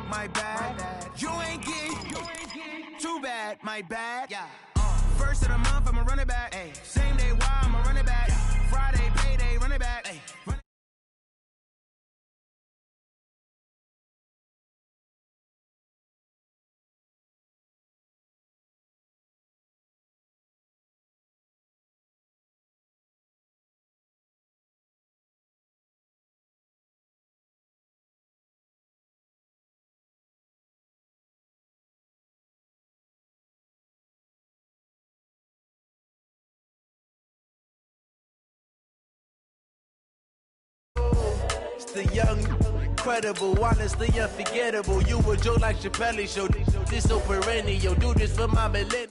my bad. You ain't getting too bad, my bad. Yeah. First of the month, I'ma run it back. Ay. Same day, why I'ma run it back. Friday, payday, run it back. Ay. The young, incredible, honestly unforgettable. You a joke like Chappelle show. This so perennial. Do this for my millennial.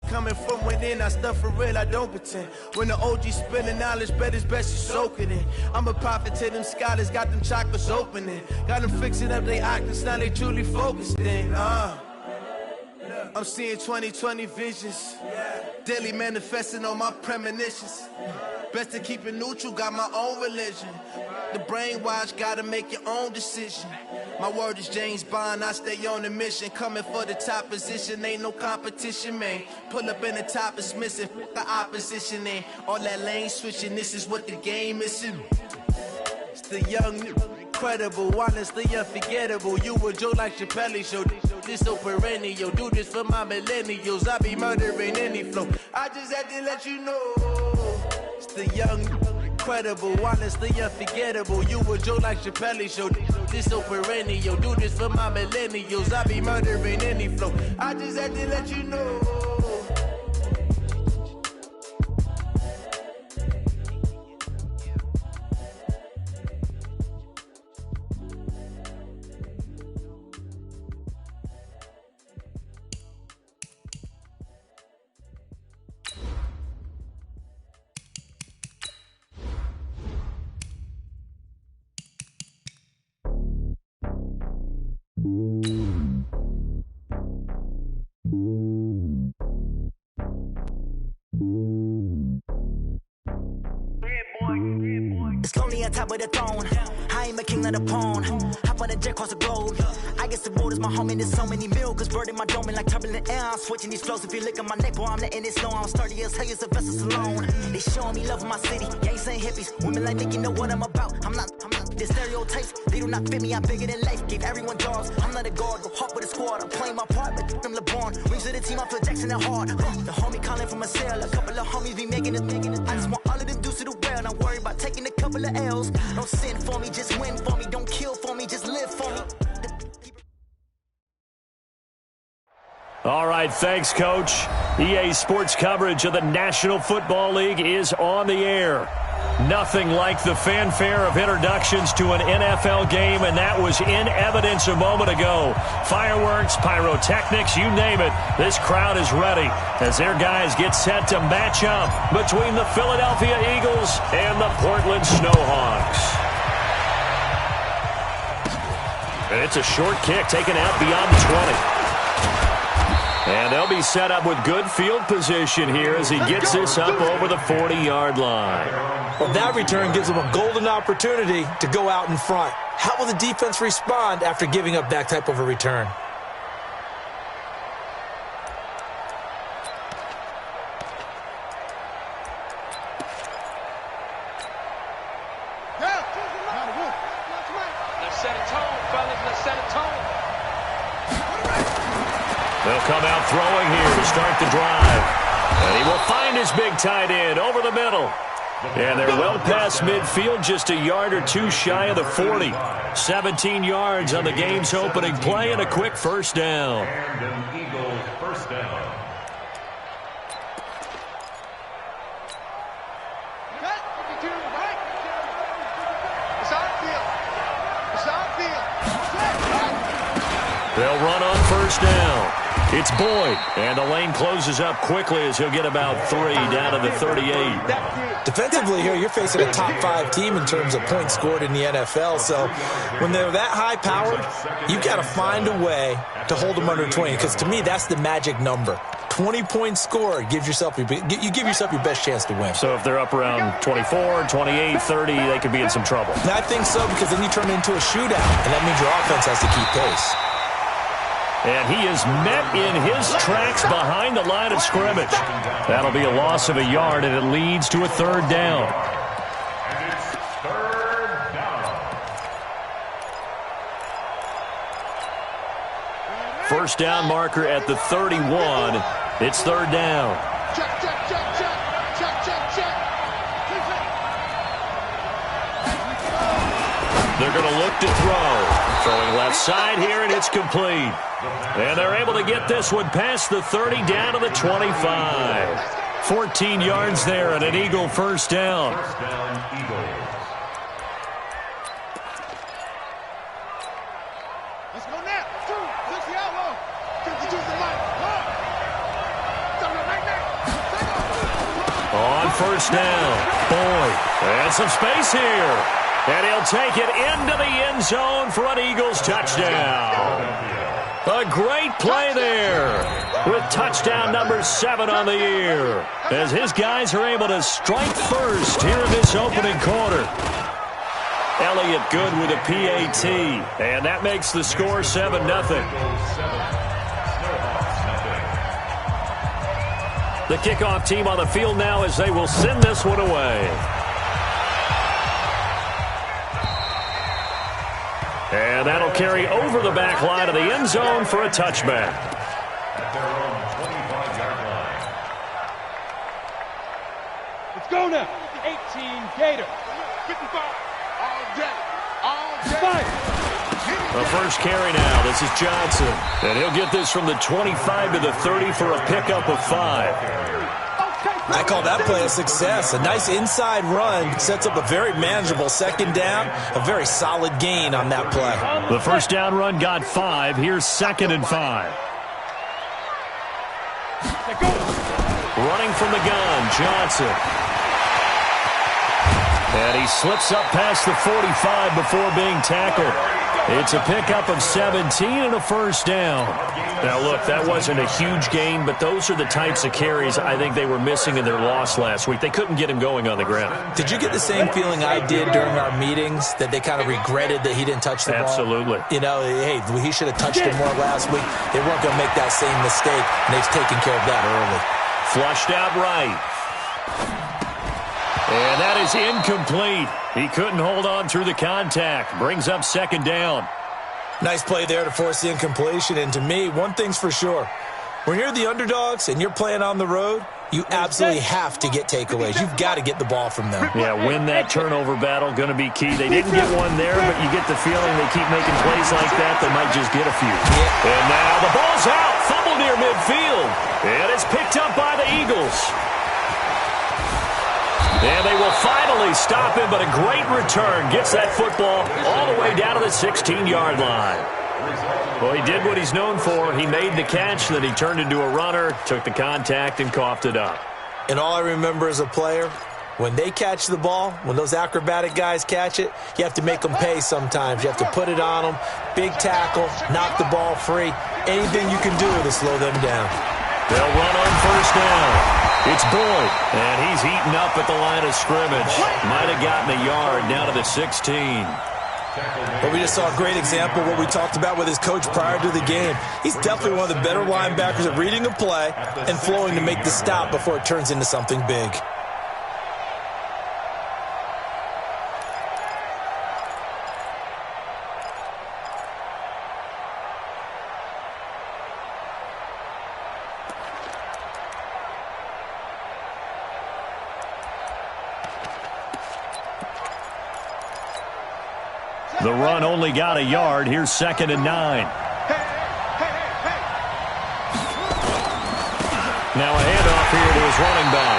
Coming from within, I stuff for real, I don't pretend. When the OG spilling knowledge, bet it's best you soak it in. I'm a prophet to them scholars, got them chakras opening. Got them fixing up they octaves, now they truly focused in. I'm seeing 2020 visions. Daily manifesting on my premonitions. Best to keep it neutral, got my own religion. The brainwash, gotta make your own decision. My word is James Bond, I stay on the mission. Coming for the top position, ain't no competition, man. Pull up in the top is missing, the opposition in. All that lane switching, this is what the game is in. It's the young, incredible, honestly unforgettable. You a joke like Chappelle show. This so perennial, do this for my millennials. I be murdering any flow. I just had to let you know. It's the young, incredible, honestly unforgettable. You a joke like Chappelle show. This so perennial, do this for my millennials. I be murdering any flow. I just had to let you know. It's lonely on top of the throne. I ain't a king of the pawn. Hop on a jet across the globe. I guess the road is my home and there's so many miracles burning my dome like turbulent air. I'm switching these flows. If you look at my neck, boy, I'm letting it slow. I'm sturdy as hell, it's a vessel alone. They showing me love in my city. Gangs ain't hippies. Women like me, you know what I'm about. I'm not the stereotypes. They do not fit me. I'm bigger than life. Gave everyone jobs. I'm not a guard. Go hard with a squad. I'm playing my part, but I'm LeBron. Rings to the team. I feel Jackson and hard. The homie calling from a cell. A couple of homies be making it. I just want all of them dudes to the well. Not worry about taking a couple of L's. Don't sin for me, just win for me. Don't kill for me, just live for me. All right, thanks, Coach. EA Sports coverage of the National Football League is on the air. Nothing like the fanfare of introductions to an NFL game, and that was in evidence a moment ago. Fireworks, pyrotechnics, you name it. This crowd is ready as their guys get set to match up between the Philadelphia Eagles and the Portland Snowhawks. And it's a short kick taken out beyond the 20. And they'll be set up with good field position here as he gets this up over the 40-yard line. Well, that return gives them a golden opportunity to go out in front. How will the defense respond after giving up that type of a return? Let's set a tone, fellas. Let's set a tone. They'll come out throwing here to start the drive. And he will find his big tight end over the middle. And they're well past midfield, just a yard or two shy of the 40. 17 yards on the game's opening play and a quick first down. Eagles first down. They'll run on first down. It's Boyd, and the lane closes up quickly as he'll get about 3 down to the 38. Defensively here, you're facing a top 5 team in terms of points scored in the NFL, so when they're that high-powered, you've got to find a way to hold them under 20, because to me, that's the magic number. 20 points scored, you give yourself your best chance to win. So if they're up around 24, 28, 30, they could be in some trouble. I think so, because then you turn it into a shootout, and that means your offense has to keep pace. And he is met in his tracks behind the line of scrimmage. That'll be a loss of a yard, and it leads to a 3rd down. And it's 3rd down. First down marker at the 31. It's 3rd down. Check, check, check, check. Check, check, check. They're going to look to throw. Throwing left side here, and it's complete. And they're able to get this one past the 30 down to the 25. 14 yards there and an Eagle first down. First down, Eagles. Let's go now. 2, 6 the outlaw. 52 the line. On first down, Boyd. And some space here. And he'll take it into the end zone for an Eagles touchdown. A great play there with touchdown number 7 on the year as his guys are able to strike first here in this opening quarter. Elliott good with a PAT, and that makes the score 7-0. The kickoff team on the field now as they will send this one away. And that'll carry over the back line of the end zone for a touchback. At their own 25-yard line. Let's go now. 18 Gator. 55. All day. All day. The first carry now. This is Johnson. And he'll get this from the 25 to the 30 for a pickup of 5. I call that play a success. A nice inside run sets up a very manageable 2nd down. A very solid gain on that play. The first down run got 5. Here's 2nd and 5. Running from the gun, Johnson. And he slips up past the 45 before being tackled. It's a pickup of 17 and a first down. Now, look, that wasn't a huge gain, but those are the types of carries I think they were missing in their loss last week. They couldn't get him going on the ground. Did you get the same feeling I did during our meetings, that they kind of regretted that he didn't touch the ball? Absolutely. You know, hey, he should have touched it more last week. They weren't going to make that same mistake, and they've taken care of that early. Flushed out right. And that is incomplete. He couldn't hold on through the contact. Brings up 2nd down. Nice play there to force the incompletion. And to me, one thing's for sure. When you're the underdogs and you're playing on the road, you absolutely have to get takeaways. You've got to get the ball from them. Yeah, win that turnover battle, going to be key. They didn't get one there, but you get the feeling they keep making plays like that, they might just get a few. Yeah. And now the ball's out. Fumble near midfield. And it's picked up by the Eagles. And they will finally stop him, but a great return gets that football all the way down to the 16-yard line. Well, he did what he's known for. He made the catch, then he turned into a runner, took the contact, and coughed it up. And all I remember as a player, when they catch the ball, when those acrobatic guys catch it, you have to make them pay sometimes. You have to put it on them, big tackle, knock the ball free, anything you can do to slow them down. They'll run on first down. It's Boyd, and he's eaten up at the line of scrimmage. Might have gotten a yard down to the 16. But we just saw a great example of what we talked about with his coach prior to the game. He's definitely one of the better linebackers at reading a play and flowing to make the stop before it turns into something big. The run only got a yard. Here's 2nd and 9. Now a handoff here to his running back.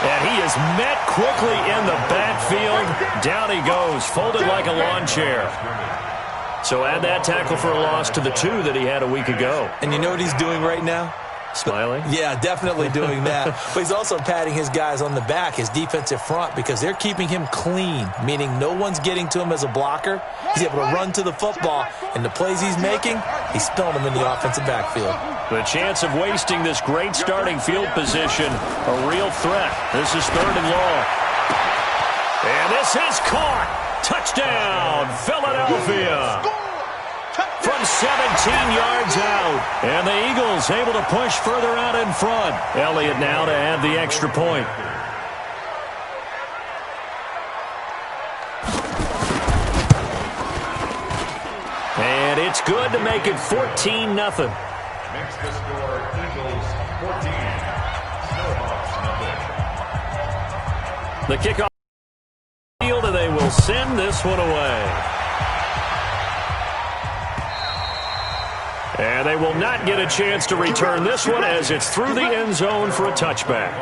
And he is met quickly in the backfield. Down he goes, folded like a lawn chair. So add that tackle for a loss to the 2 that he had a week ago. And you know what he's doing right now? Smiling? Yeah, definitely doing that. But he's also patting his guys on the back, his defensive front, because they're keeping him clean, meaning no one's getting to him as a blocker. He's able to run to the football, and the plays he's making, he's spilling them in the offensive backfield. The chance of wasting this great starting field position, a real threat. This is 3rd and long. And this is caught. Touchdown, Philadelphia. From 17 yards out. And the Eagles able to push further out in front. Elliott now to add the extra point. And it's good to make it 14-0. Makes the score Eagles 14, Seahawks nothing. The kickoff field, and they will send this one away. And they will not get a chance to return this one as it's through the end zone for a touchback.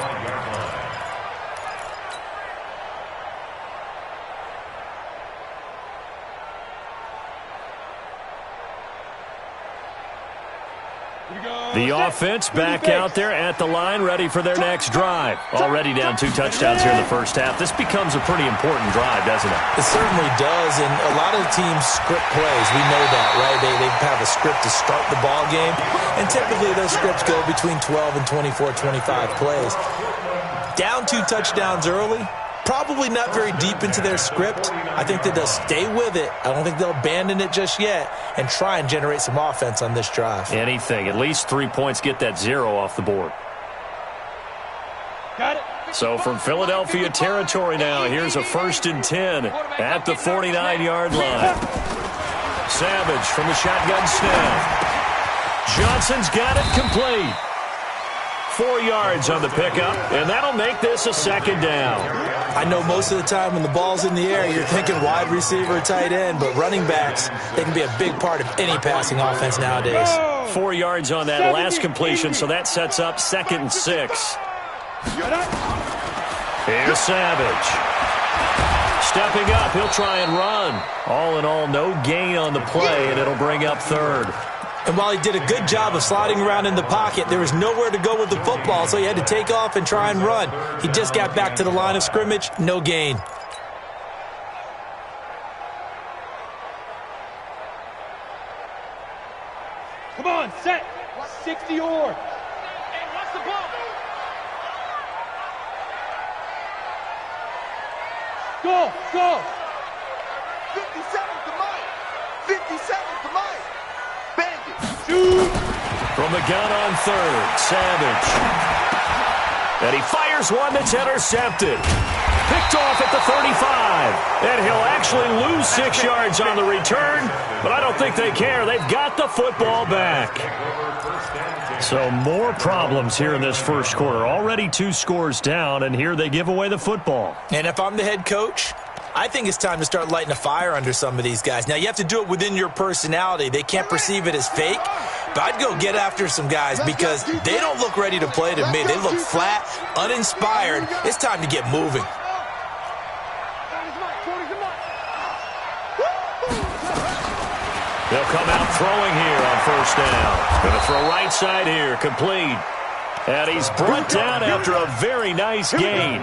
The offense back out there at the line, ready for their next drive. Already down 2 touchdowns here in the first half. This becomes a pretty important drive, doesn't it? It certainly does, and a lot of teams script plays. We know that, right? They have a script to start the ball game, and typically those scripts go between 12 and 24, 25 plays. Down 2 touchdowns early, probably not very deep into their script. I think that they'll stay with it. I don't think they'll abandon it just yet and try and generate some offense on this drive. Anything. At least 3 points, get that 0 off the board. Got it. So from Philadelphia territory now, here's a 1st and 10 at the 49-yard line. Savage from the shotgun snap. Johnson's got it complete. 4 yards on the pickup, and that'll make this a 2nd down. I know most of the time when the ball's in the air, you're thinking wide receiver, tight end, but running backs, they can be a big part of any passing offense nowadays. 4 yards on that last completion, so that sets up 2nd and 6. Here's Savage. Stepping up, he'll try and run. All in all, no gain on the play, and it'll bring up 3rd. And while he did a good job of sliding around in the pocket, there was nowhere to go with the football, so he had to take off and try and run. He just got back to the line of scrimmage, no gain. Come on, set. 60 or. Hey, watch the ball. Go, go. 57 to Mike. 57 to Mike. Bang it. Shoot. From the gun on 3rd, Savage. And he fires one that's intercepted. Picked off at the 35. And he'll actually lose 6 yards on the return, but I don't think they care. They've got the football back. So more problems here in this first quarter. Already 2 scores down, and here they give away the football. And if I'm the head coach, I think it's time to start lighting a fire under some of these guys. Now, you have to do it within your personality. They can't perceive it as fake, but I'd go get after some guys because they don't look ready to play to me. They look flat, uninspired. It's time to get moving. They'll come out throwing here on 1st down. Going to throw right side here, complete. And he's brought down after a very nice gain.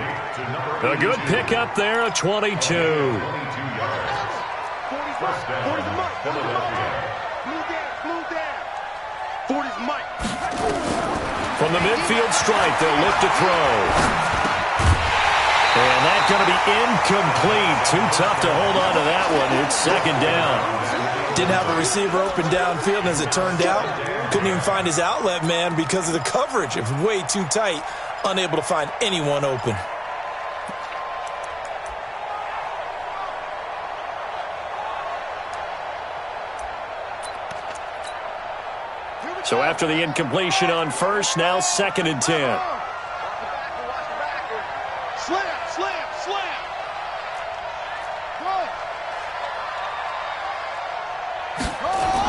A good pickup there, a 22. First down, Philadelphia. From the midfield stripe, they'll look to throw. And that's going to be incomplete. Too tough to hold on to that one. It's 2nd down. Didn't have a receiver open downfield, and as it turned out, couldn't even find his outlet man because of the coverage. It was way too tight, unable to find anyone open. So after the incompletion on 1st, now 2nd and 10. Slam, slam, slam.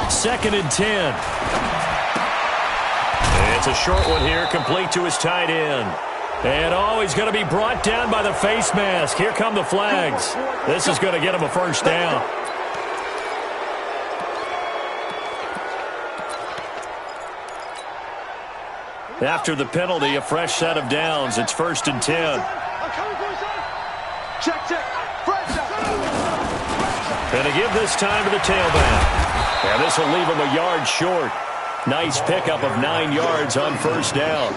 2nd and 10. It's a short one here, complete to his tight end. And he's going to be brought down by the face mask. Here come the flags. This is going to get him a 1st down. After the penalty, a fresh set of downs. It's 1st and 10. Going to give this time to the tailback. And this will leave him a yard short. Nice pickup of 9 yards on 1st down.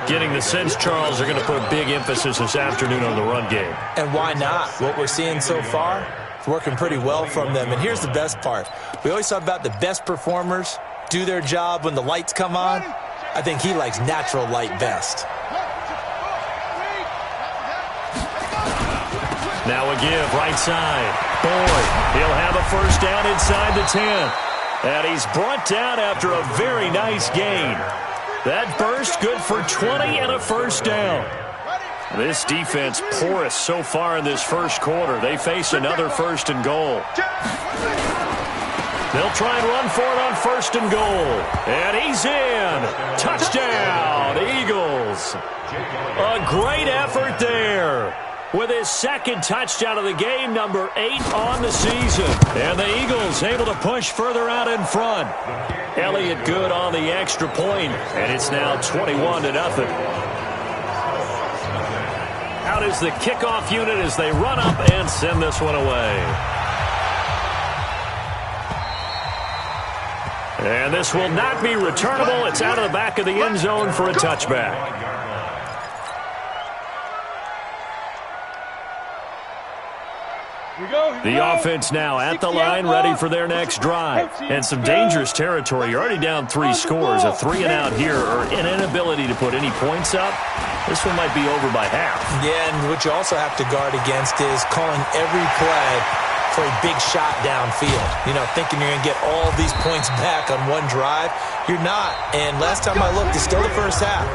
Getting the sense, Charles, are going to put big emphasis this afternoon on the run game. And why not? What we're seeing so far, it's working pretty well from them. And here's the best part. We always talk about the best performers do their job when the lights come on. I think he likes natural light best. Now a give, right side. Boyd, he'll have a 1st down inside the 10. And he's brought down after a very nice gain. That burst good for 20 and a 1st down. This defense porous so far in this 1st quarter. They face another 1st and goal. They'll try and run for it on 1st and goal. And he's in. Touchdown, Eagles. A great effort there. With his 2nd touchdown of the game, number 8 on the season. And the Eagles able to push further out in front. Elliott good on the extra point, and it's now 21-0. Out is the kickoff unit as they run up and send this one away. And this will not be returnable. It's out of the back of the end zone for a touchback. The offense now at the line, ready for their next drive. And some dangerous territory. You're already down 3 scores. A 3-and-out here, or an inability to put any points up. This one might be over by half. Yeah, and what you also have to guard against is calling every play for a big shot downfield. You know, thinking you're going to get all these points back on one drive. You're not. And last time I looked, it's still the 1st half.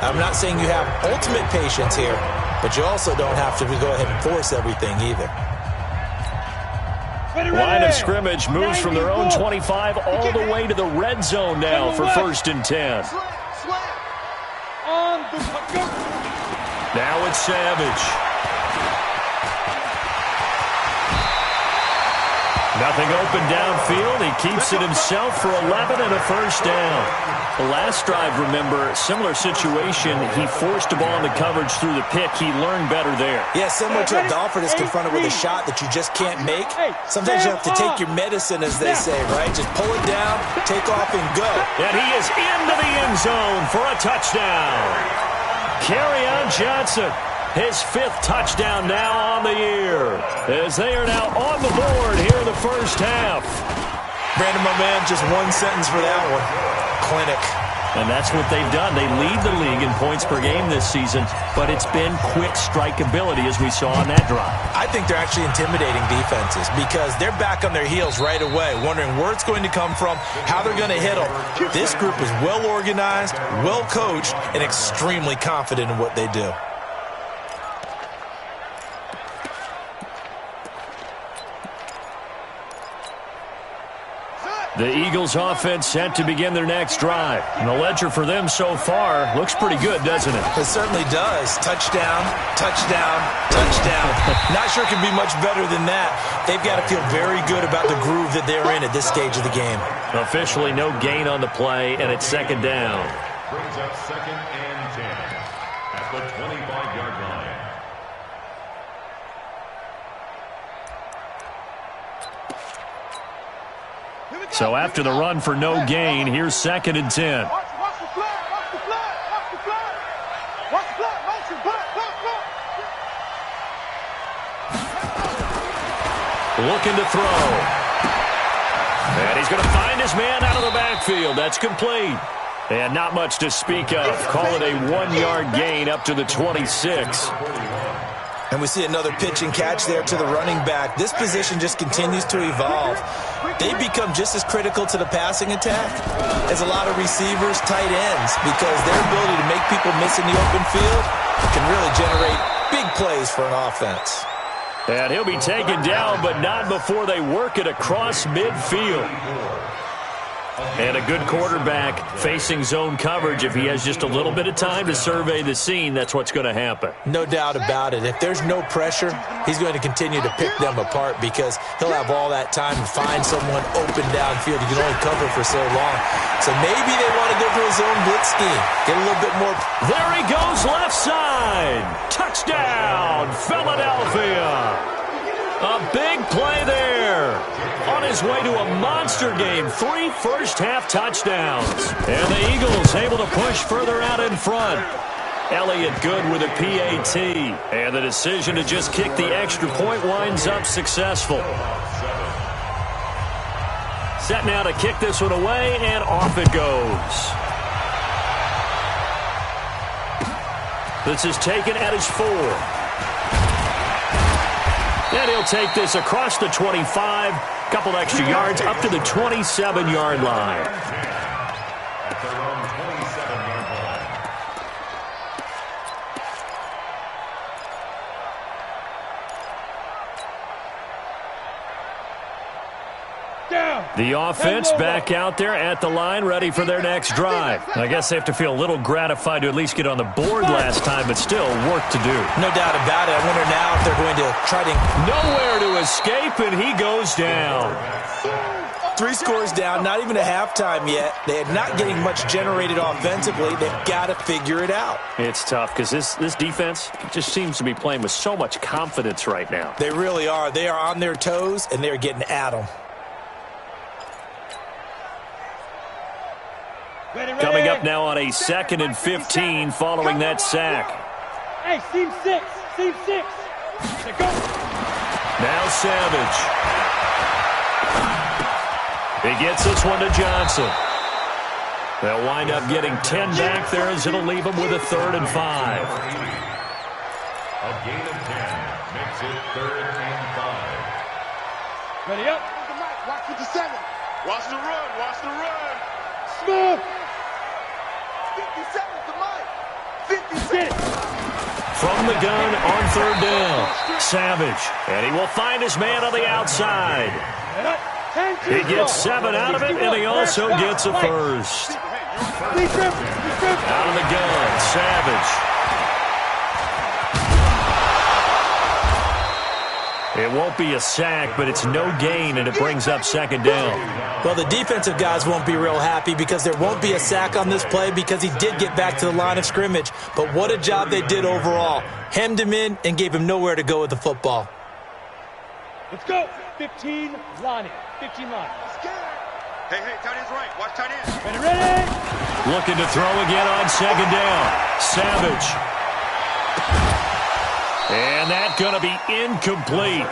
I'm not saying you have ultimate patience here, but you also don't have to go ahead and force everything either. Line of scrimmage moves from their own 25 all the way to the red zone now for 1st and 10. Now it's Savage. Nothing open downfield. He keeps it himself for 11 and a 1st down. The last drive, remember, similar situation. He forced the ball into coverage through the pick. He learned better there. Yeah, similar to a golfer that's confronted with a shot that you just can't make. Sometimes you have to take your medicine, as they say, right? Just pull it down, take off, and go. And he is into the end zone for a touchdown. Kerryon Johnson, his 5th touchdown now on the year, as they are now on the board here in the 1st half. Brandon, my man, just one sentence for that one. Clinic. And that's what they've done. They lead the league in points per game this season, but it's been quick strikeability as we saw on that drive. I think they're actually intimidating defenses because they're back on their heels right away, wondering where it's going to come from, how they're going to hit them. This group is well organized, well coached, and extremely confident in what they do. The Eagles offense set to begin their next drive. And the ledger for them so far looks pretty good, doesn't it? It certainly does. Touchdown, touchdown, touchdown. Not sure it can be much better than that. They've got to feel very good about the groove that they're in at this stage of the game. Officially no gain on the play, and it's 2nd down. Brings up 2nd and 10 at the 25-yard line. So after the run for no gain, here's 2nd and 10. Looking to throw. And he's going to find his man out of the backfield. That's complete. And not much to speak of. Call it a 1-yard gain up to the 26. And we see another pitch and catch there to the running back. This position just continues to evolve. They become just as critical to the passing attack as a lot of receivers, tight ends, because their ability to make people miss in the open field can really generate big plays for an offense. And he'll be taken down, but not before they work it across midfield. And a good quarterback facing zone coverage. If he has just a little bit of time to survey the scene, that's what's going to happen. No doubt about it. If there's no pressure, he's going to continue to pick them apart because he'll have all that time to find someone open downfield. He can only cover for so long. So maybe they want to go to a zone blitz scheme. Get a little bit more. There he goes, left side. Touchdown, Philadelphia. A big play there. On his way to a monster game. 3 first-half touchdowns. And the Eagles able to push further out in front. Elliott good with a PAT. And the decision to just kick the extra point winds up successful. Set now to kick this one away, and off it goes. This is taken at his 4. And he'll take this across the 25, couple extra yards up to the 27-yard line. At their own 27-yard line. The offense back out there at the line, ready for their next drive. I guess they have to feel a little gratified to at least get on the board last time, but still work to do. No doubt about it. I wonder now if they're going to try to... Nowhere to escape, and he goes down. 3 scores down, not even a halftime yet. They are not getting much generated offensively. They've got to figure it out. It's tough because this defense just seems to be playing with so much confidence right now. They really are. They are on their toes, and they're getting at them. Coming up now on a 2nd and 15 following that sack. Hey, seam 6. Go. Now Savage. He gets this one to Johnson. They'll wind up getting 10 back there as it'll leave them with a 3rd and 5. A gain of 10 makes it 3rd and 5. Ready up. Watch 57. Watch the run. Smooth. 57 to Mike. 56. From the gun on 3rd down. Savage. And he will find his man on the outside. He gets 7 out of it, and he also gets a first. Out of the gun, Savage. It won't be a sack, but it's no gain, and it brings up 2nd down. Well, the defensive guys won't be real happy because there won't be a sack on this play because he did get back to the line of scrimmage. But what a job they did overall. Hemmed him in and gave him nowhere to go with the football. Let's go. 15 line. 15 line. Hey, tight end's right. Watch tight end. Ready. Looking to throw again on 2nd down. Savage. And that's going to be incomplete.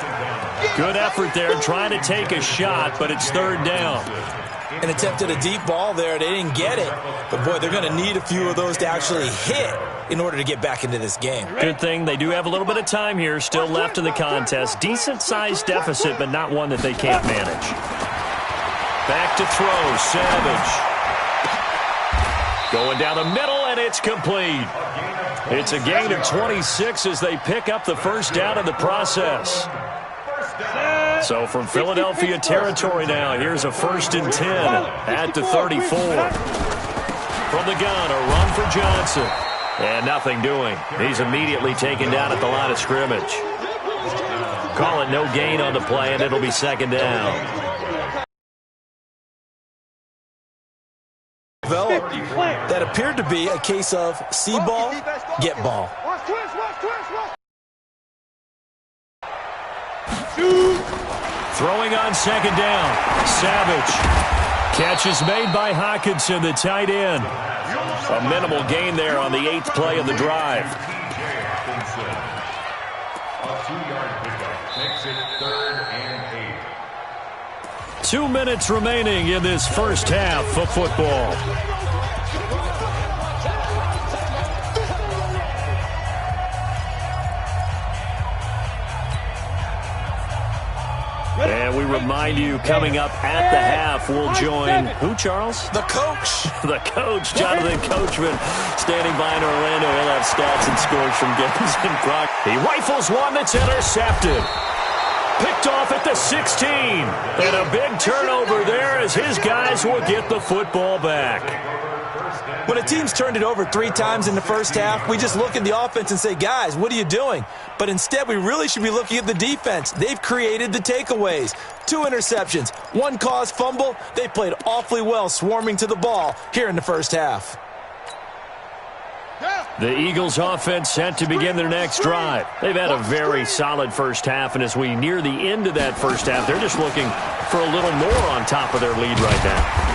Good effort there trying to take a shot, but it's 3rd down. And attempted a deep ball there. They didn't get it. But, boy, they're going to need a few of those to actually hit in order to get back into this game. Good thing they do have a little bit of time here still left in the contest. Decent-sized deficit, but not one that they can't manage. Back to throw, Savage. Going down the middle, and it's complete. It's a gain of 26 as they pick up the 1st down in the process. So from Philadelphia territory now, here's a 1st and 10 at the 34. From the gun, a run for Johnson. And nothing doing. He's immediately taken down at the line of scrimmage. Call it no gain on the play, and it'll be 2nd down. That appeared to be a case of see ball, get ball. Throwing on 2nd down. Savage. Catch is made by Hockenson, the tight end. A minimal gain there on the 8th play of the drive. A 2-yard pickup makes it 3rd and 8. 2 minutes remaining in this first half of football. And we remind you, coming up at the half, we'll join who, Charles? The coach. The coach, Jonathan Coachman, standing by in Orlando. He'll have stats and scores from games in progress. He rifles one that's intercepted. Picked off at the 16. And a big turnover there as his guys will get the football back. When a team's turned it over 3 times in the first half, we just look at the offense and say, guys, what are you doing? But instead, we really should be looking at the defense. They've created the takeaways. 2 interceptions, 1 caused fumble. They played awfully well swarming to the ball here in the first half. The Eagles offense set to begin their next drive. They've had a very solid first half, and as we near the end of that first half, they're just looking for a little more on top of their lead right now.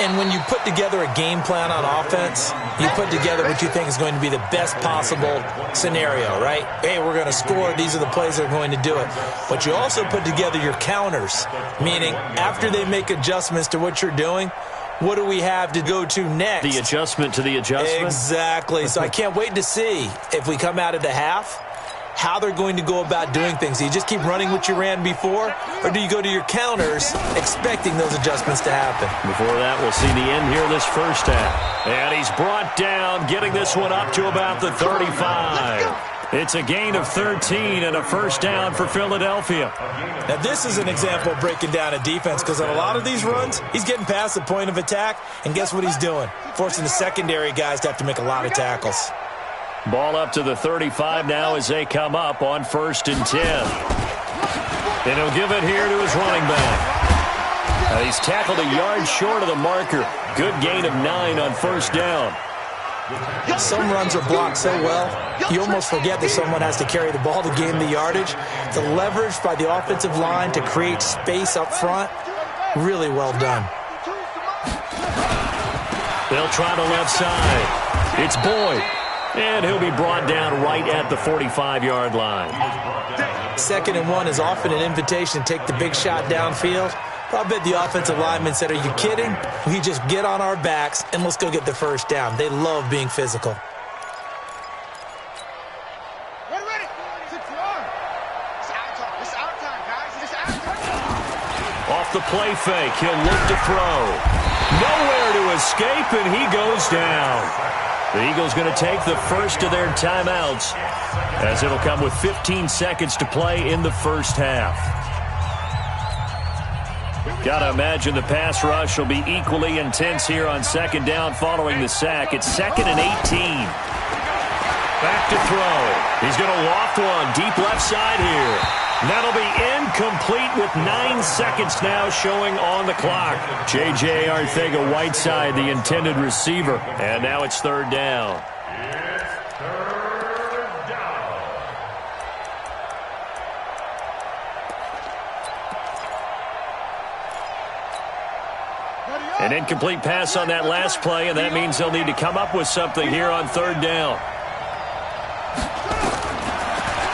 And when you put together a game plan on offense, you put together what you think is going to be the best possible scenario, right? Hey, we're going to score. These are the plays that are going to do it. But you also put together your counters, meaning after they make adjustments to what you're doing, what do we have to go to next? The adjustment to the adjustment? Exactly. So I can't wait to see if we come out of the half, how they're going to go about doing things. Do you just keep running what you ran before, or do you go to your counters expecting those adjustments to happen? Before that, we'll see the end here this first half. And he's brought down, getting this one up to about the 35. It's a gain of 13 and a first down for Philadelphia. Now, this is an example of breaking down a defense, because on a lot of these runs, he's getting past the point of attack, and guess what he's doing? Forcing the secondary guys to have to make a lot of tackles. Ball up to the 35 now as they come up on 1st and 10. And he'll give it here to his running back. He's tackled a yard short of the marker. Good gain of 9 on 1st down. Some runs are blocked so well, you almost forget that someone has to carry the ball to gain the yardage. The leverage by the offensive line to create space up front, really well done. They'll try the left side. It's Boyd. And he'll be brought down right at the 45-yard line. 2nd and 1 is often an invitation to take the big shot downfield. I bet the offensive lineman said, are you kidding? We just get on our backs and let's go get the first down. They love being physical. Ready. It's our time, guys. It's our time. Off the play fake, he'll look to throw. Nowhere to escape, and he goes down. The Eagles going to take the first of their timeouts, as it'll come with 15 seconds to play in the first half. Got to imagine the pass rush will be equally intense here on 2nd down following the sack. It's 2nd and 18. Back to throw. He's going to loft one deep left side here. That'll be incomplete with 9 seconds now showing on the clock. J.J. Arcega-Whiteside, the intended receiver. And now it's 3rd down. An incomplete pass on that last play, and that means they'll need to come up with something here on 3rd down.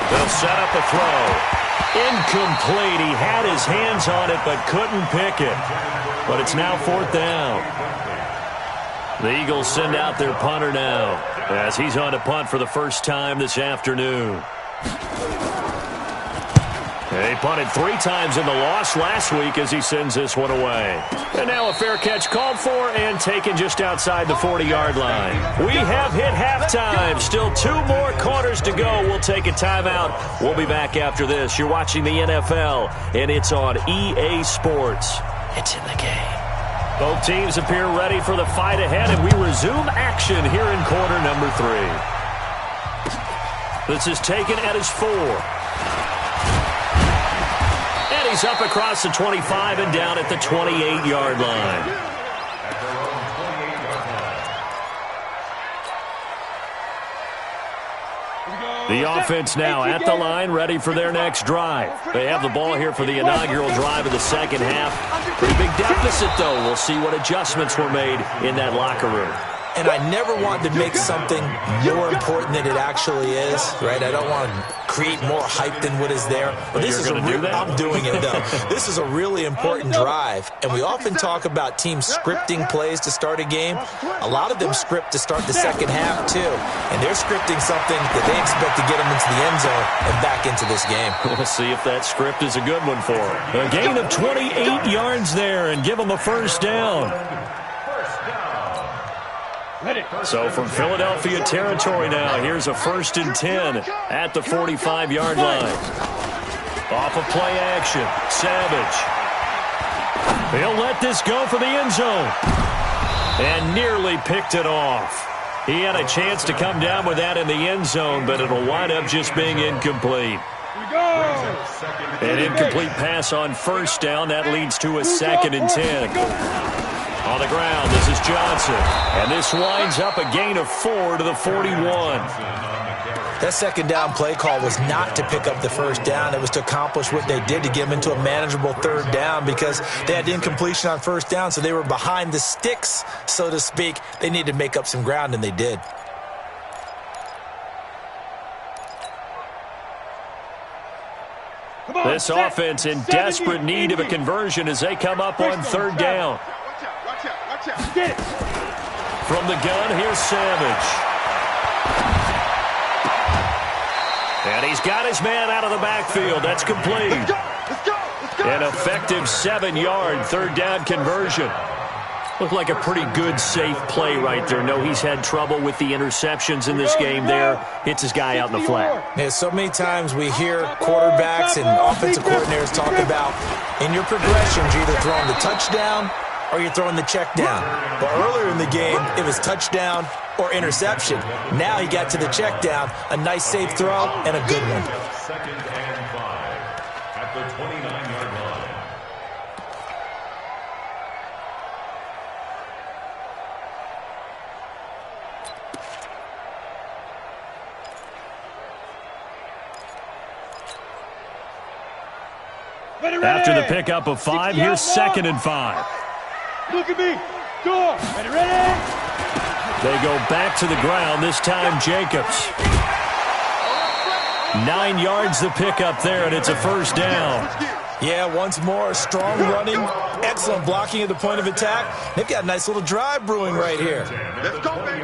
They'll set up a throw. Incomplete. He had his hands on it but couldn't pick it. But it's now 4th down. The Eagles send out their punter now as he's on to punt for the first time this afternoon. He punted 3 times in the loss last week as he sends this one away. And now a fair catch called for and taken just outside the 40-yard line. We have hit halftime. Still 2 more quarters to go. We'll take a timeout. We'll be back after this. You're watching the NFL, and it's on EA Sports. It's in the game. Both teams appear ready for the fight ahead, and we resume action here in quarter number 3. This is taken at his 4. He's up across the 25 and down at the 28-yard line. The offense now at the line, ready for their next drive. They have the ball here for the inaugural drive of the second half. Pretty big deficit, though. We'll see what adjustments were made in that locker room. And I never want to make something more important than it actually is, right? I don't want to create more hype than what is there. But this is I'm doing it, though. This is a really important drive. And we often talk about teams scripting plays to start a game. A lot of them script to start the second half, too. And they're scripting something that they expect to get them into the end zone and back into this game. We'll see if that script is a good one for them. A gain of 28 yards there and give them a first down. So from Philadelphia territory now, here's a 1st and 10 at the 45-yard line. Off of play action. Savage. He'll let this go for the end zone. And nearly picked it off. He had a chance to come down with that in the end zone, but it'll wind up just being incomplete. An incomplete pass on first down. That leads to a 2nd and 10. On the ground, this is Johnson. And this winds up a gain of 4 to the 41. That second down play call was not to pick up the first down. It was to accomplish what they did, to get them into a manageable third down, because they had incompletion on first down, so they were behind the sticks, so to speak. They needed to make up some ground, and they did. This offense in desperate need of a conversion as they come up on third down. From the gun, here's Savage. And he's got his man out of the backfield. That's complete. An effective 7-yard third down conversion. Looked like a pretty good, safe play right there. No, he's had trouble with the interceptions in this game there. Hits his guy out in the flat. Yeah, so many times we hear quarterbacks and offensive coordinators talk about, in your progressions, you're either throwing the touchdown or you're throwing the check down. But earlier in the game, it was touchdown or interception. Now he got to the check down. A nice, safe throw and a good one. 2nd and 5 at the 29-yard line. After the pickup of 5, here's 2nd and 5. Look at me. Door. Ready? They go back to the ground, this time Jacobs. 9 yards the pickup there, and it's a first down. Yeah, once more, strong running, excellent blocking at the point of attack. They've got a nice little drive brewing right here. Let's go, baby.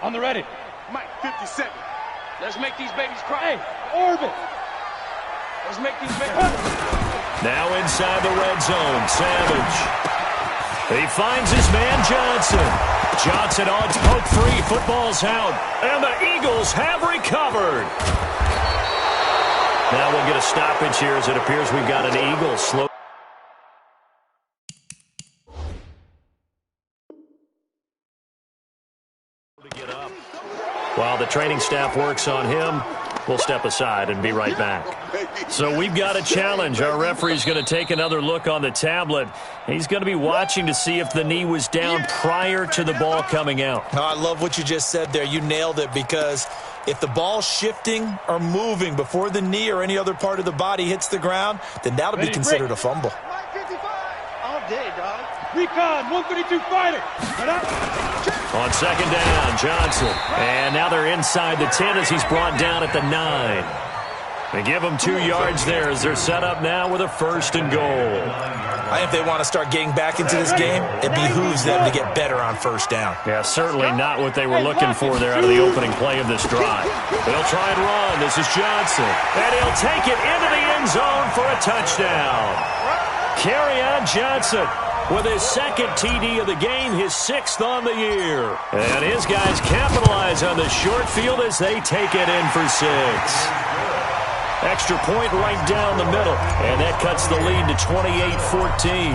On the ready. Mike, 57. Let's make these babies cry. Hey, orbit. Let's make these babies. Now inside the red zone, Savage. He finds his man Johnson. Johnson on poke free. Football's out. And the Eagles have recovered. Now we'll get a stoppage here as it appears we've got an Eagles slow. While the training staff works on him, we'll step aside and be right back. So we've got a challenge. Our referee's going to take another look on the tablet. He's going to be watching to see if the knee was down prior to the ball coming out. Oh, I love what you just said there. You nailed it, because if the ball's shifting or moving before the knee or any other part of the body hits the ground, then that'll be considered a fumble. Mike, 55. All day, dog. Recon, 132 fighter. On second down, Johnson. And now they're inside the 10 as he's brought down at the 9. They give them 2 yards there as they're set up now with a 1st and goal. I think if they want to start getting back into this game, it behooves them to get better on first down. Yeah, certainly not what they were looking for there out of the opening play of this drive. They'll try and run. This is Johnson. And he'll take it into the end zone for a touchdown. Carry on Johnson with his 2nd TD of the game, his 6th on the year. And his guys capitalize on the short field as they take it in for 6. Extra point right down the middle, and that cuts the lead to 28-14.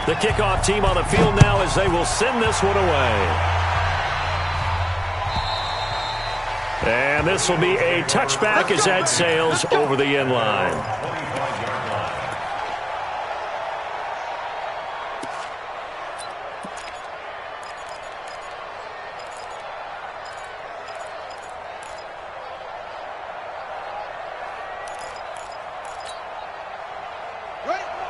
The kickoff team on the field now as they will send this one away. And this will be a touchback as that sails over the end line.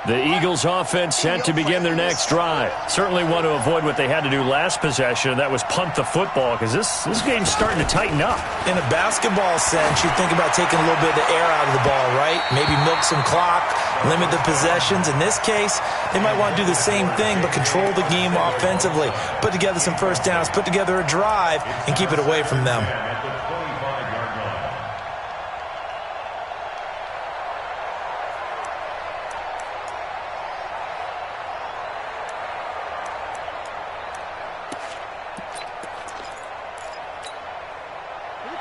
The Eagles offense set to begin their next drive. Certainly want to avoid what they had to do last possession, and that was punt the football, because this game's starting to tighten up. In a basketball sense, you think about taking a little bit of the air out of the ball, right? Maybe milk some clock, limit the possessions. In this case, they might want to do the same thing, but control the game offensively. Put together some first downs, put together a drive, and keep it away from them.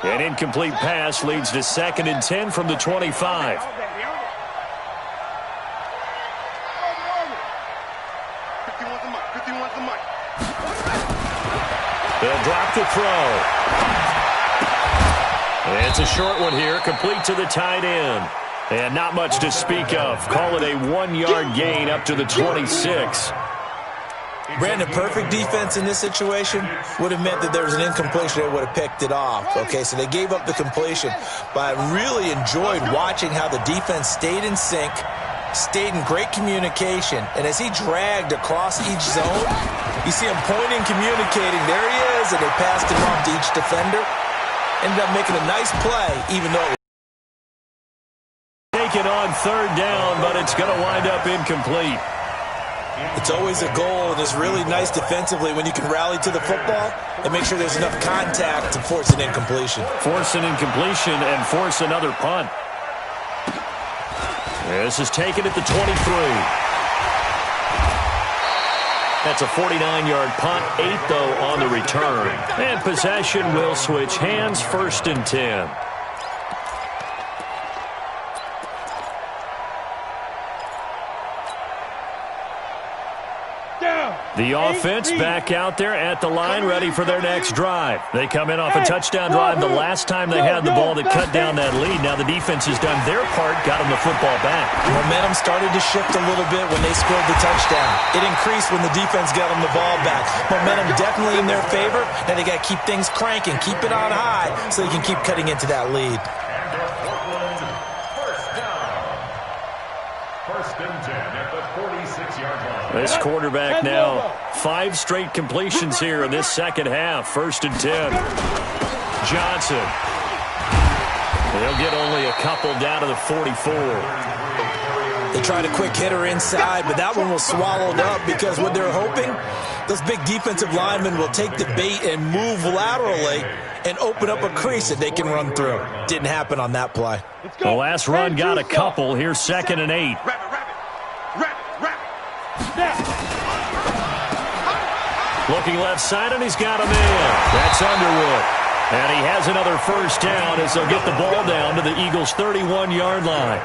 An incomplete pass leads to 2nd and 10 from the 25. They'll drop the throw. It's a short one here, complete to the tight end. And not much to speak of. Call it a 1-yard gain up to the 26. Brandon, perfect defense in this situation would have meant that there was an incompletion. They would have picked it off. Okay, so they gave up the completion. But I really enjoyed watching how the defense stayed in sync, stayed in great communication. And as he dragged across each zone, you see him pointing, communicating. There he is, and they passed him off to each defender. Ended up making a nice play, even though it was taken on 3rd down, but it's going to wind up incomplete. It's always a goal, and it's really nice defensively when you can rally to the football and make sure there's enough contact to force an incompletion. Force an incompletion and force another punt. This is taken at the 23. That's a 49-yard punt, 8 though on the return. And possession will switch hands, 1st and 10. The offense back out there at the line, ready for their next drive. They come in off a touchdown drive the last time they had the ball that cut down that lead. Now the defense has done their part, got them the football back. Momentum started to shift a little bit when they scored the touchdown. It increased when the defense got them the ball back. Momentum definitely in their favor. Now they got to keep things cranking, keep it on high so they can keep cutting into that lead. This quarterback now 5 straight completions here in this second half. 1st and 10. Johnson. They'll get only a couple down to the 44. They tried a quick hitter inside, but that one was swallowed up because what they're hoping, those big defensive linemen will take the bait and move laterally and open up a crease that they can run through. Didn't happen on that play. The last run got a couple. Here's 2nd and 8. Looking left side, and he's got a man. That's Underwood. And he has another 1st down as they'll get the ball down to the Eagles' 31-yard line.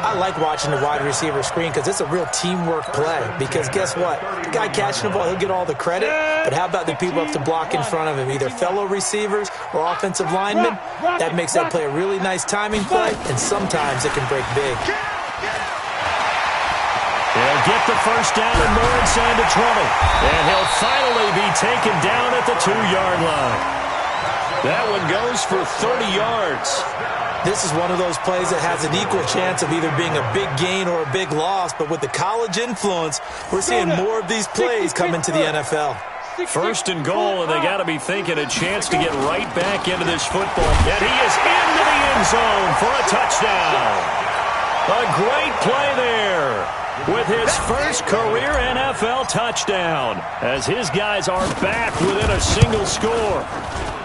I like watching the wide receiver screen because it's a real teamwork play. Because guess what? The guy catching the ball, he'll get all the credit. But how about the people up to block in front of him, either fellow receivers or offensive linemen? That makes that play a really nice timing play, and sometimes it can break big. He'll get the 1st down and more inside the 20. And he'll finally be taken down at the 2-yard line. That one goes for 30 yards. This is one of those plays that has an equal chance of either being a big gain or a big loss. But with the college influence, we're seeing more of these plays come into the NFL. 1st and goal, and they got to be thinking a chance to get right back into this football. And he is into the end zone for a touchdown. A great play there with his first career NFL touchdown as his guys are back within a single score.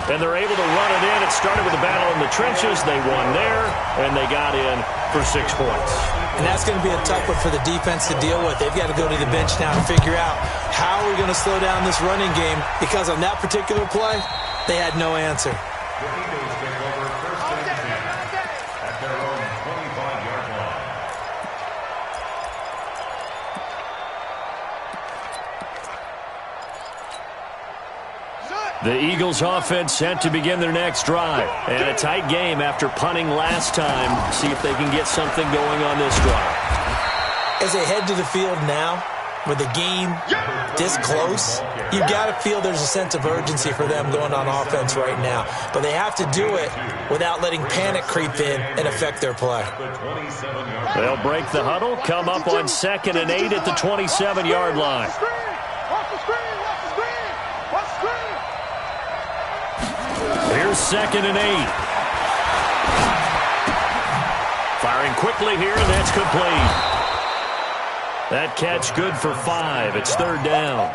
And they're able to run it in. It started with a battle in the trenches. They won there, and they got in for 6 points. And that's going to be a tough one for the defense to deal with. They've got to go to the bench now and figure out how we're going to slow down this running game, because on that particular play, they had no answer. The Eagles offense set to begin their next drive. And a tight game after punting last time. See if they can get something going on this drive. As they head to the field now, with the game this close, you've got to feel there's a sense of urgency for them going on offense right now. But they have to do it without letting panic creep in and affect their play. They'll break the huddle, come up on 2nd and 8 at the 27-yard line. Here's 2nd and 8. Firing quickly here, and that's complete. That catch good for 5. It's 3rd down.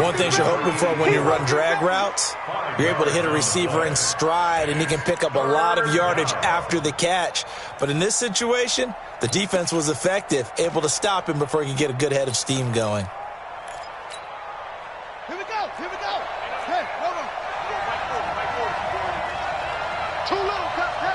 One thing you're hoping for when you run drag routes, you're able to hit a receiver in stride, and he can pick up a lot of yardage after the catch. But in this situation, the defense was effective, able to stop him before he could get a good head of steam going. Here we go. Hey, hold on. Too little, Captain.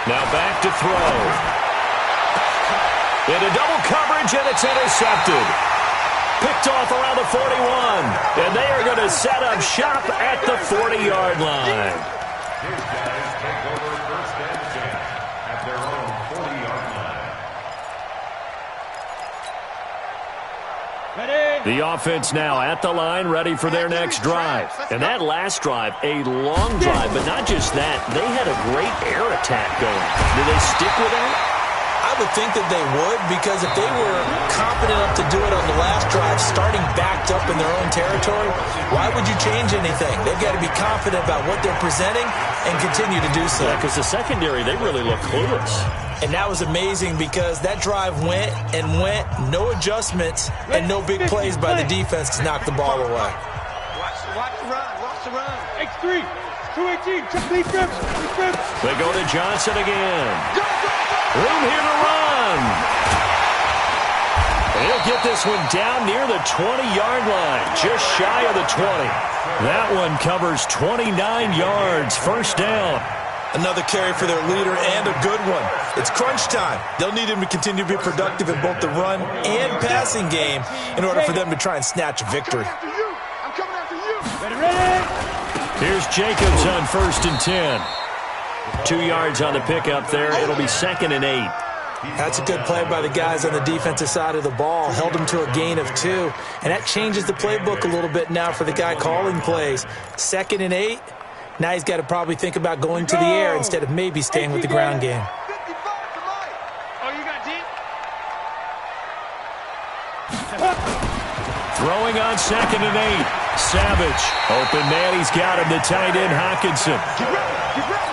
Now back to throw. Into double coverage, and it's intercepted. Picked off around the 41. And they are going to set up shop at the 40-yard line. His guys take over first and 10 at their own 40-yard line. The offense now at the line, ready for their next drive. And that last drive, a long drive, but not just that. They had a great air attack going. Do they stick with that? I would think that they would, because if they were confident enough to do it on the last drive, starting backed up in their own territory, why would you change anything? They've got to be confident about what they're presenting and continue to do so. Yeah, because the secondary, they really look clueless. And that was amazing because that drive went and went, no adjustments, and no big plays by the defense to knock the ball away. Watch the run. Watch the run. X3. 218. Check these grips. They go to Johnson again. Room here to run. And he'll get this one down near the 20-yard line, just shy of the 20. That one covers 29 yards, first down. Another carry for their leader and a good one. It's crunch time. They'll need him to continue to be productive in both the run and passing game in order for them to try and snatch a victory. I'm coming after you. Ready. Here's Jacobs on first and 10. 2 yards on the pickup there. It'll be 2nd and 8. That's a good play by the guys on the defensive side of the ball. Held them to a gain of 2. And that changes the playbook a little bit now for the guy calling plays. 2nd and 8. Now he's got to probably think about going to the air instead of maybe staying with the ground game. 55 tonight. Oh, you got deep? Throwing on 2nd and 8. Savage. Open man. He's got him. The tight end, Hockenson.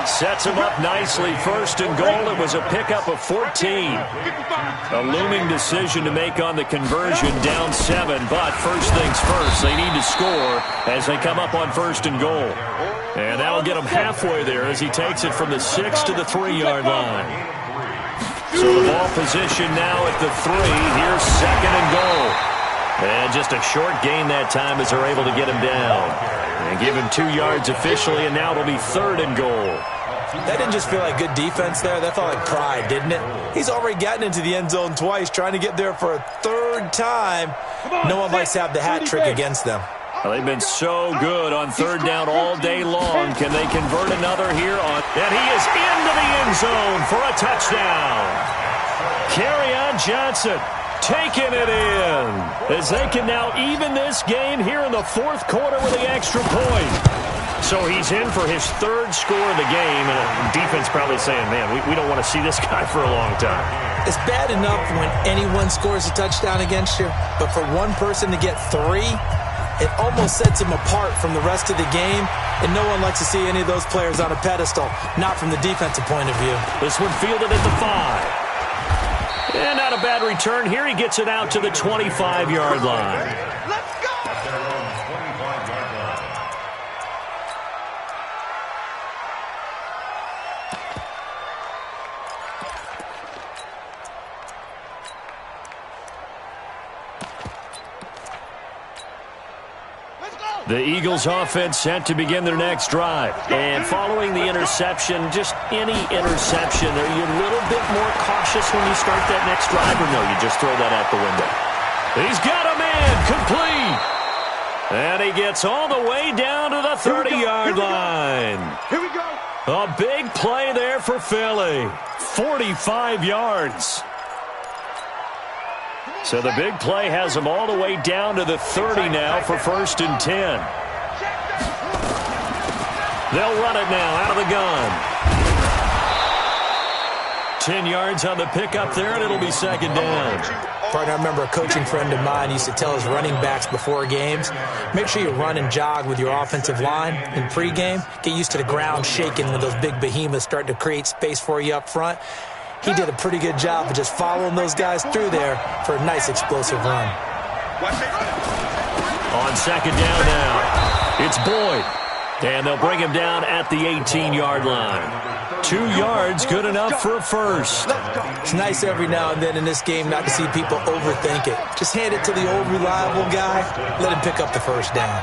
Sets him up nicely. 1st and goal. It was a pickup of 14. A looming decision to make on the conversion, down 7. But first things first, they need to score as they come up on 1st and goal. And that'll get him halfway there as he takes it from the 6 to the 3-yard line. So the ball position now at the 3. Here's 2nd and goal. And just a short gain that time as they're able to get him down. And give him 2 yards officially, and now it'll be 3rd and goal. That didn't just feel like good defense there. That felt like pride, didn't it? He's already gotten into the end zone twice, trying to get there for a 3rd time. No one likes to have the hat trick against them. Well, they've been so good on 3rd down all day long. Can they convert another here on? And he is into the end zone for a touchdown. Kerryon Johnson taking it in as they can now even this game here in the 4th quarter with the extra point. So he's in for his 3rd score of the game, and the defense probably saying, man, we don't want to see this guy for a long time. It's bad enough when anyone scores a touchdown against you, but for one person to get 3, it almost sets him apart from the rest of the game, and no one likes to see any of those players on a pedestal, not from the defensive point of view. This one fielded at the 5. And not a bad return. Here he gets it out to the 25-yard line. Let's go. At their own 25-yard line. The Eagles offense set to begin their next drive. And following the interception, just any interception, are you a little bit more cautious when you start that next drive, or no, you just throw that out the window? He's got a man, complete. And he gets all the way down to the 30-yard line. Here we go. A big play there for Philly. 45 yards. So the big play has them all the way down to the 30 now for 1st and 10. They'll run it now out of the gun. 10 yards on the pickup there, and it'll be 2nd down. Partner, I remember a coaching friend of mine used to tell his running backs before games, make sure you run and jog with your offensive line in pregame. Get used to the ground shaking when those big behemoths start to create space for you up front. He did a pretty good job of just following those guys through there for a nice explosive run. On 2nd down now, it's Boyd. And they'll bring him down at the 18-yard line. 2 yards, good enough for a first. It's nice every now and then in this game not to see people overthink it. Just hand it to the old reliable guy. Let him pick up the first down.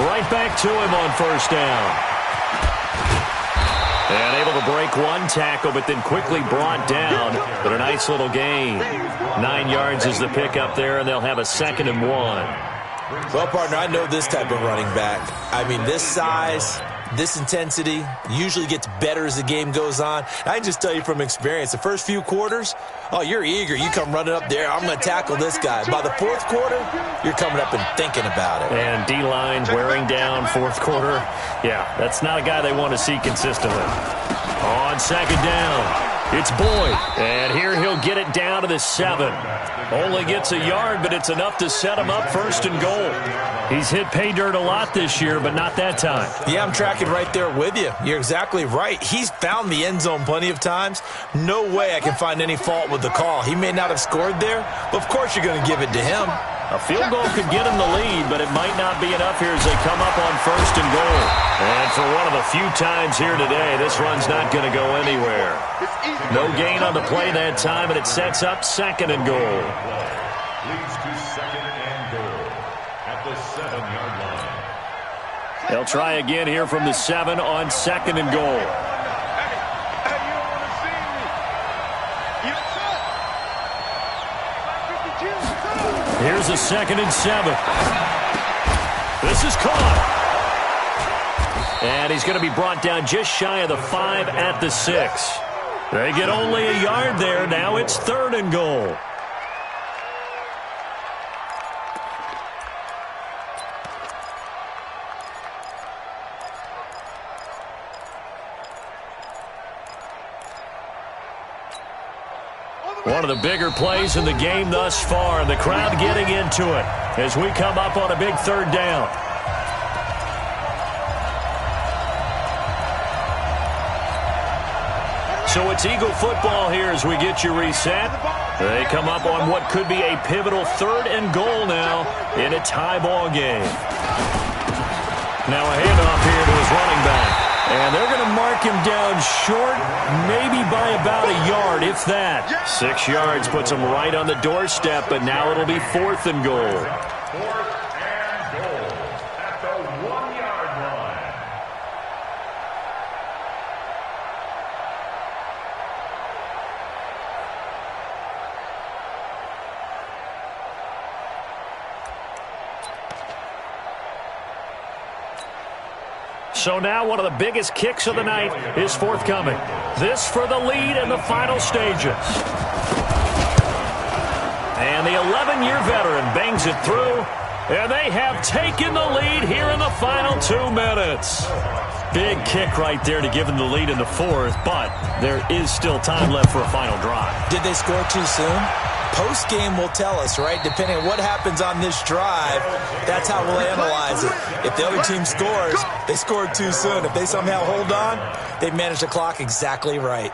Right back to him on first down. And able to break one tackle, but then quickly brought down. But a nice little gain. 9 yards is the pickup there, and they'll have a 2nd and 1. Well, partner, I know this type of running back. I mean, this size, this intensity usually gets better as the game goes on. I can just tell you from experience, the first few quarters, oh, you're eager. You come running up there, I'm going to tackle this guy. By the 4th quarter, you're coming up and thinking about it. And D-line wearing down 4th quarter. Yeah, that's not a guy they want to see consistently. On 2nd down, it's Boyd. And here he'll get it down to the 7. Only gets a yard, but it's enough to set him up 1st and goal. He's hit pay dirt a lot this year, but not that time. Yeah, I'm tracking right there with you. You're exactly right. He's found the end zone plenty of times. No way I can find any fault with the call. He may not have scored there, but of course you're going to give it to him. A field goal could get him the lead, but it might not be enough here as they come up on 1st and goal. And for one of the few times here today, this run's not going to go anywhere. No gain on the play that time, and it sets up 2nd and goal. Leads to 2nd and goal at the 7-yard line. They'll try again here from the 7 on 2nd and goal. Here's a 2nd and 7. This is caught. And he's going to be brought down just shy of the 5 at the 6. They get only a yard there. Now it's 3rd and goal. One of the bigger plays in the game thus far. The crowd getting into it as we come up on a big 3rd down. So it's Eagle football here as we get you reset. They come up on what could be a pivotal 3rd and goal now in a tie ball game. Now a handoff here to his running back. And they're going to mark him down short, maybe by about a yard, if that. 6 yards puts him right on the doorstep, but now it'll be 4th and goal. 4th and goal at the 1-yard line. So now one of the biggest kicks of the night is forthcoming. This for the lead in the final stages. And the 11-year veteran bangs it through. And they have taken the lead here in the final 2 minutes. Big kick right there to give them the lead in the 4th, but there is still time left for a final drive. Did they score too soon? Post-game will tell us, right? Depending on what happens on this drive, that's how we'll analyze it. If the other team scores, they scored too soon. If they somehow hold on, they managed the clock exactly right.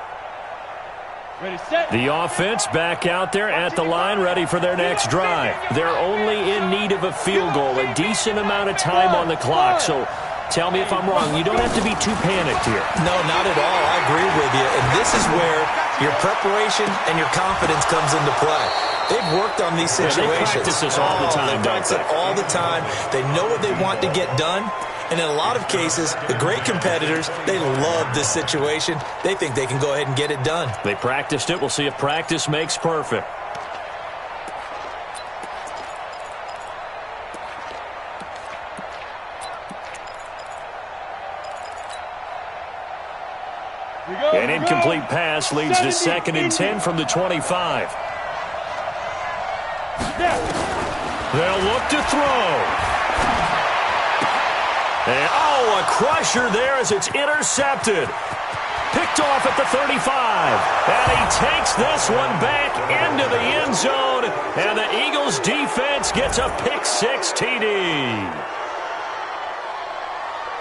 Ready, set. The offense back out there at the line, ready for their next drive. They're only in need of a field goal, a decent amount of time on the clock. So tell me if I'm wrong. You don't have to be too panicked here. No, not at all. I agree with you. And this is where your preparation and your confidence comes into play. They've worked on these situations. Yeah, they practice this all the time, They practice it all the time. They know what they want to get done. And in a lot of cases, the great competitors, they love this situation. They think they can go ahead and get it done. They practiced it. We'll see if practice makes perfect. An incomplete pass leads to 2nd and 10 from the 25. They'll look to throw. And, oh, a crusher there as it's intercepted. Picked off at the 35. And he takes this one back into the end zone. And the Eagles defense gets a pick-6 TD.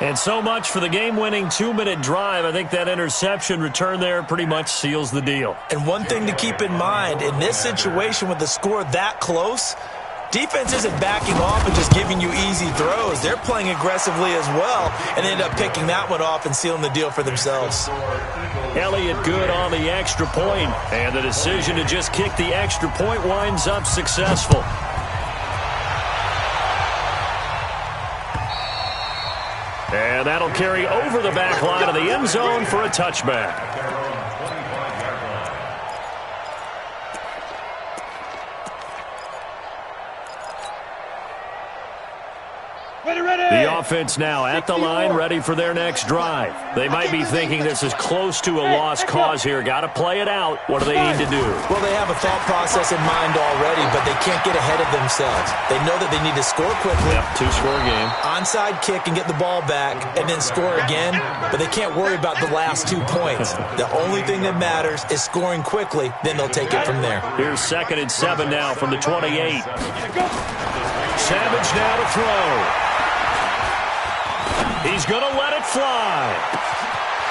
And so much for the game-winning 2-minute drive. I think that interception return there pretty much seals the deal. And one thing to keep in mind, in this situation with the score that close, defense isn't backing off and just giving you easy throws. They're playing aggressively as well, and they end up picking that one off and sealing the deal for themselves. Elliott good on the extra point, and the decision to just kick the extra point winds up successful. And that'll carry over the back line of the end zone for a touchback. The offense now at the line, ready for their next drive. They might be thinking this is close to a lost cause here. Got to play it out. What do they need to do? Well, they have a thought process in mind already, but they can't get ahead of themselves. They know that they need to score quickly. Yep, two-score game. Onside kick and get the ball back and then score again, but they can't worry about the last 2 points. The only thing that matters is scoring quickly, then they'll take it from there. Here's 2nd and 7 now from the 28. Savage now to throw. He's going to let it fly.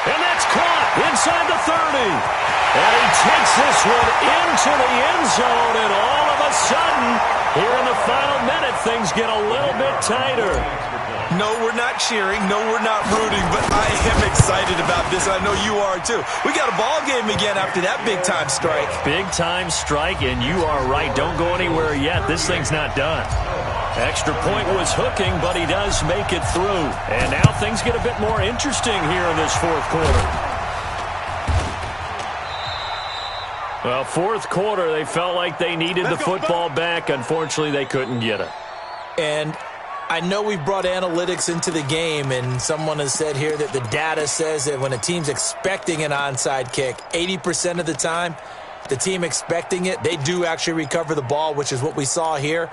And that's caught inside the 30. And he takes this one into the end zone. And all of a sudden, here in the final minute, things get a little bit tighter. No, we're not cheering. No, we're not rooting. But I am excited about this. I know you are, too. We got a ball game again after that big-time strike. Big-time strike, and you are right. Don't go anywhere yet. This thing's not done. Extra point was hooking, but he does make it through. And now things get a bit more interesting here in this fourth quarter. Well, fourth quarter, they felt like they needed the football back. Unfortunately, they couldn't get it. And I know we've brought analytics into the game, and someone has said here that the data says that when a team's expecting an onside kick, 80% of the time, the team expecting it, they do actually recover the ball, which is what we saw here.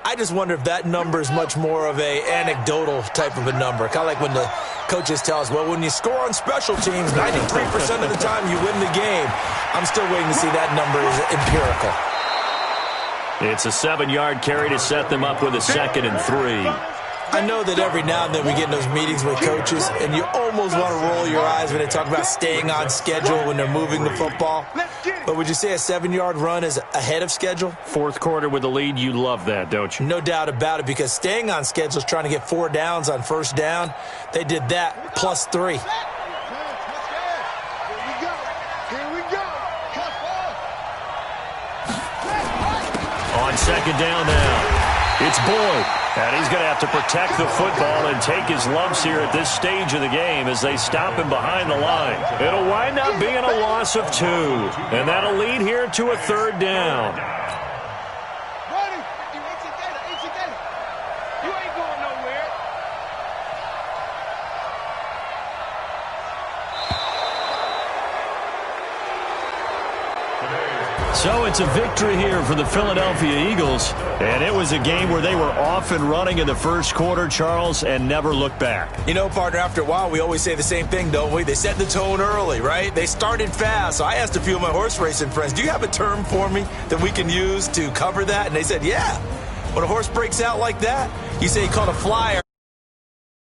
I just wonder if that number is much more of a anecdotal type of a number. Kind of like when the coaches tell us, well, when you score on special teams, 93% of the time you win the game. I'm still waiting to see that number is empirical. It's a 7-yard carry to set them up with a 2nd and 3. I know that every now and then we get in those meetings with coaches, and you almost want to roll your eyes when they talk about staying on schedule when they're moving the football. But would you say a 7-yard run is ahead of schedule? Fourth quarter with the lead, you love that, don't you? No doubt about it, because staying on schedule is trying to get 4 downs on first down. They did that plus 3. Here we go. On 2nd down now, it's Boyd. And he's going to have to protect the football and take his lumps here at this stage of the game as they stop him behind the line. It'll wind up being a loss of 2. And that'll lead here to a 3rd down. You ain't going nowhere. So it's a victory here for the Philadelphia Eagles. And it was a game where they were off and running in the first quarter, Charles, and never looked back. You know, partner, after a while, we always say the same thing, don't we? They set the tone early, right? They started fast. So I asked a few of my horse racing friends, do you have a term for me that we can use to cover that? And they said, yeah. When a horse breaks out like that, you say he caught a flyer.